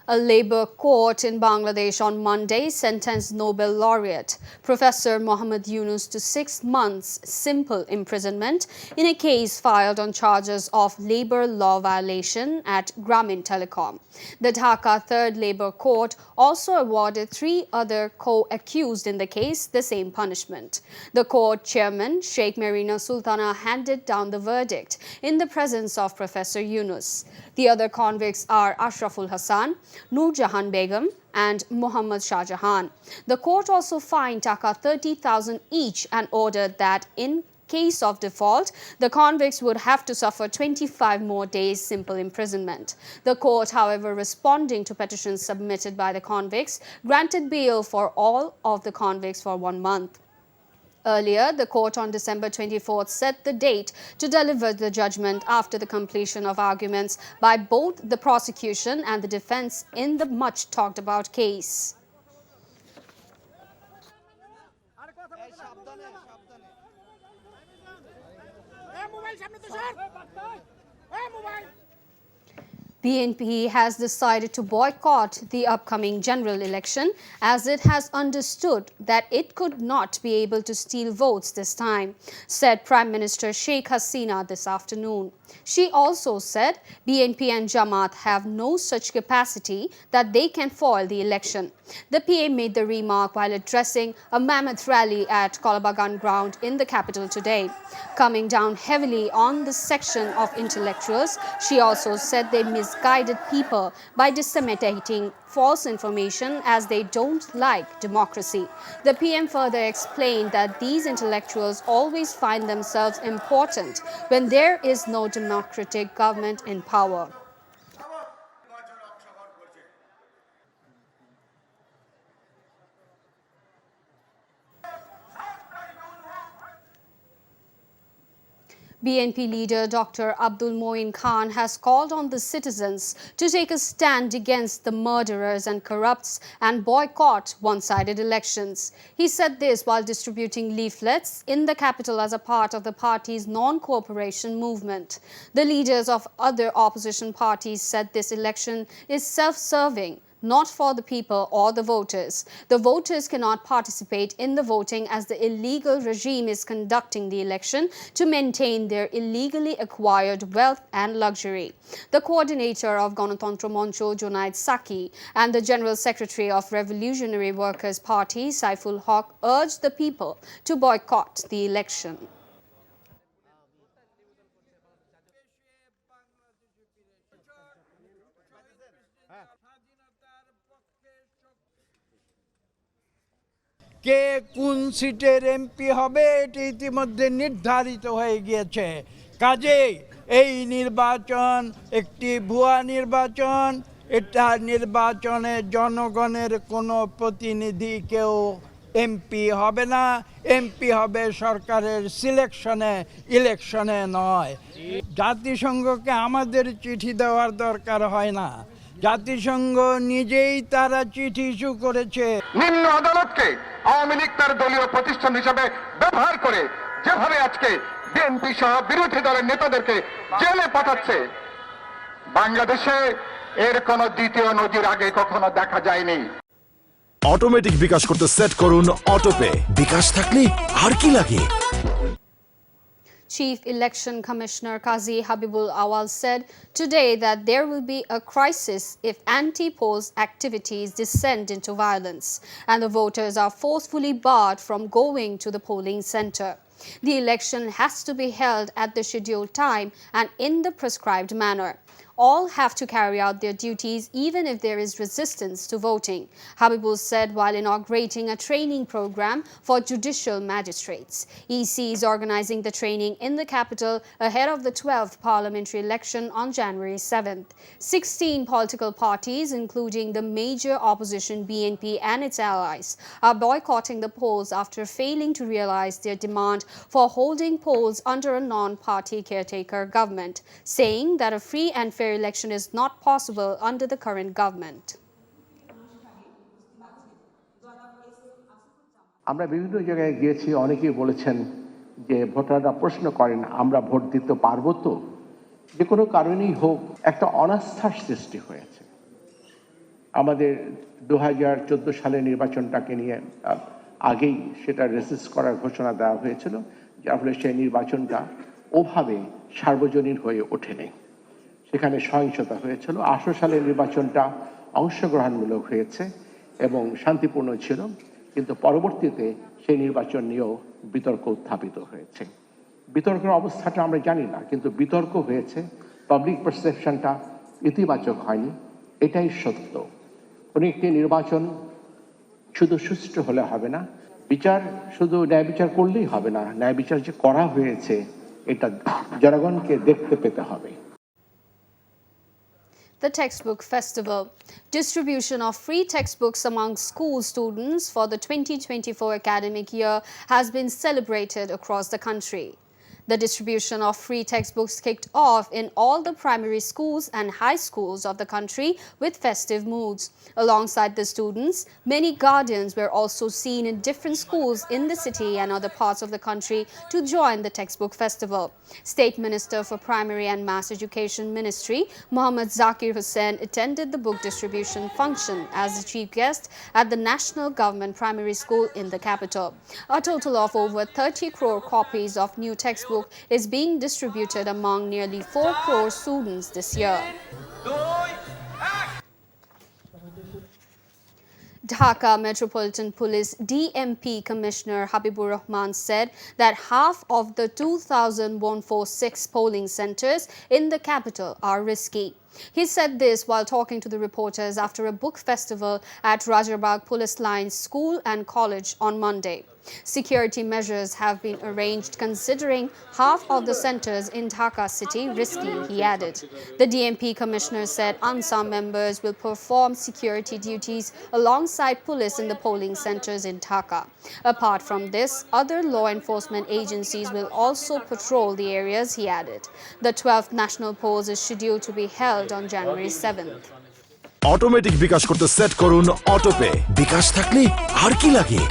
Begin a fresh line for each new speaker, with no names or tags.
A Labour court in Bangladesh on Monday sentenced Nobel laureate Professor Muhammad Yunus to 6 months simple imprisonment in a case filed on charges of labour law violation at Grameen Telecom. The Dhaka Third Labour Court also awarded 3 other co-accused in the case the same punishment. The court chairman, Sheikh Marina Sultana, handed down the verdict in the presence of Professor Yunus. The other convicts are Ashraful Hassan, Noor Jahan Begum and Mohammad Shah Jahan. The court also fined Taka 30,000 each and ordered that in case of default, the convicts would have to suffer 25 more days simple imprisonment. The court, however, responding to petitions submitted by the convicts, granted bail for all of the convicts for 1 month. Earlier, the court on December 24th set the date to deliver the judgment after the completion of arguments by both the prosecution and the defense in the much talked about case. BNP has decided to boycott the upcoming general election as it has understood that it could not be able to steal votes this time, said Prime Minister Sheikh Hasina this afternoon. She also said BNP and Jamaat have no such capacity that they can foil the election. The PM made the remark while addressing a mammoth rally at Kolabagan ground in the capital today. Coming down heavily on the section of intellectuals, she also said they misguided people by disseminating false information as they don't like democracy. The PM further explained that these intellectuals always find themselves important when there is no democratic government in power. BNP leader Dr. Abdul Moin Khan has called on the citizens to take a stand against the murderers and corrupts and boycott one-sided elections. He said this while distributing leaflets in the capital as a part of the party's non-cooperation movement. The leaders of other opposition parties said this election is self-serving, not for the people or the voters. The voters cannot participate in the voting as the illegal regime is conducting the election to maintain their illegally acquired wealth and luxury. The coordinator of Ganatantra Moncho, Junaid Saki, and the General Secretary of Revolutionary Workers' Party, Saiful Haq, urged the people to boycott the election.
কে কোন সিটের MP হবে এটি ইতিমধ্যে নির্ধারিত হয়ে গিয়েছে। কাজেই এই নির্বাচন একটি ভুয়া নির্বাচন। এটা নির্বাচনে জনগণের কোনো প্রতিনিধি কেউ এমপি হবে না। এমপি হবে সরকারের সিলেকশনে, ইলেকশনে নয়। জাতিসংঘকে আমাদের চিঠি দেওয়ার দরকার হয় না। জাতিসংঘ নিজেই তারা চিঠি ইস্যু করেছে।
নিম্ন আদালতকে আওয়ামী লীগ তার দলীয় প্রতিষ্ঠান হিসেবে ব্যবহার করে যেভাবে আজকে বিএনপি সহ বিরোধী দলের নেতাদেরকে জেলে পাঠাচ্ছে, বাংলাদেশে এর কোন দ্বিতীয় নজির আগে কখনো দেখা যায়নি।
অটোমেটিক বিকাশ করতে সেট করুন অটোপে। বিকাশ থাকলে আর কি লাগে?
Chief Election Commissioner Qazi Habibul Awal said today that there will be a crisis if anti-polls activities descend into violence and the voters are forcefully barred from going to the polling center. The election has to be held at the scheduled time and in the prescribed manner. All have to carry out their duties even if there is resistance to voting, Habibul said while inaugurating a training program for judicial magistrates. EC is organizing the training in the capital ahead of the 12th parliamentary election on January 7th. 16 political parties, including the major opposition BNP and its allies, are boycotting the polls after failing to realize their demand for holding polls under a non-party caretaker government, saying that a free and fair election is not possible under the current government.
আমরা বিভিন্ন জায়গায় গিয়েছি, অনেকেই বলেছেন যে ভোটাররা প্রশ্ন করেন আমরা ভোট দিতে পারবো তো। যে কোনো কারণেই হোক একটা অনাস্থার সৃষ্টি হয়েছে। আমাদের 2014 সালের নির্বাচনটাকে নিয়ে আগেই সেটা রেজিস্ট করার ঘোষণা দেওয়া হয়েছিল, যার ফলে সেই নির্বাচনটা ওভাবে সার্বজনীন হয়ে ওঠেনি। সেখানে সহিংসতা হয়েছিল। 18 সালের নির্বাচনটা অংশগ্রহণমূলক হয়েছে এবং শান্তিপূর্ণ ছিল, কিন্তু পরবর্তীতে সেই নির্বাচন নিয়েও বিতর্ক উত্থাপিত হয়েছে। বিতর্কের অবস্থাটা আমরা জানি না, কিন্তু বিতর্ক হয়েছে, পাবলিক পারসেপশনটা ইতিবাচক হয়নি, এটাই সত্য। কোনো একটি নির্বাচন শুধু সুষ্ঠু হলে হবে না, বিচার শুধু ন্যায় বিচার করলেই হবে না, ন্যায় বিচার যে করা হয়েছে এটা জনগণকে দেখতে পেতে হবে।
The Textbook Festival. Distribution of free textbooks among school students for the 2024 academic year has been celebrated across the country. The distribution of free textbooks kicked off in all the primary schools and high schools of the country with festive moods. Alongside the students, many guardians were also seen in different schools in the city and other parts of the country to join the textbook festival. State Minister for Primary and Mass Education Ministry, Mohammad attended the book distribution function as the chief guest at the National Government Primary School in the capital. A total of over 30 crore copies of new textbooks is being distributed among nearly 4 crore students this year. Dhaka Metropolitan Police DMP Commissioner Habibur Rahman said that half of the 2,146 polling centers in the capital are risky. He said this while talking to the reporters after a book festival at Rajabagh Police Lines School and College on Monday. Security measures have been arranged considering half of the centers in Dhaka city risky, he added. The DMP commissioner said ANSA members will perform security duties alongside police in the polling centers in Dhaka. Apart from this, other law enforcement agencies will also patrol the areas, he added. The 12th national polls is scheduled to be held on January 7th.
Automatic bKash করতে set করুন autopay. বিকাশ থাকলে আর কি লাগে।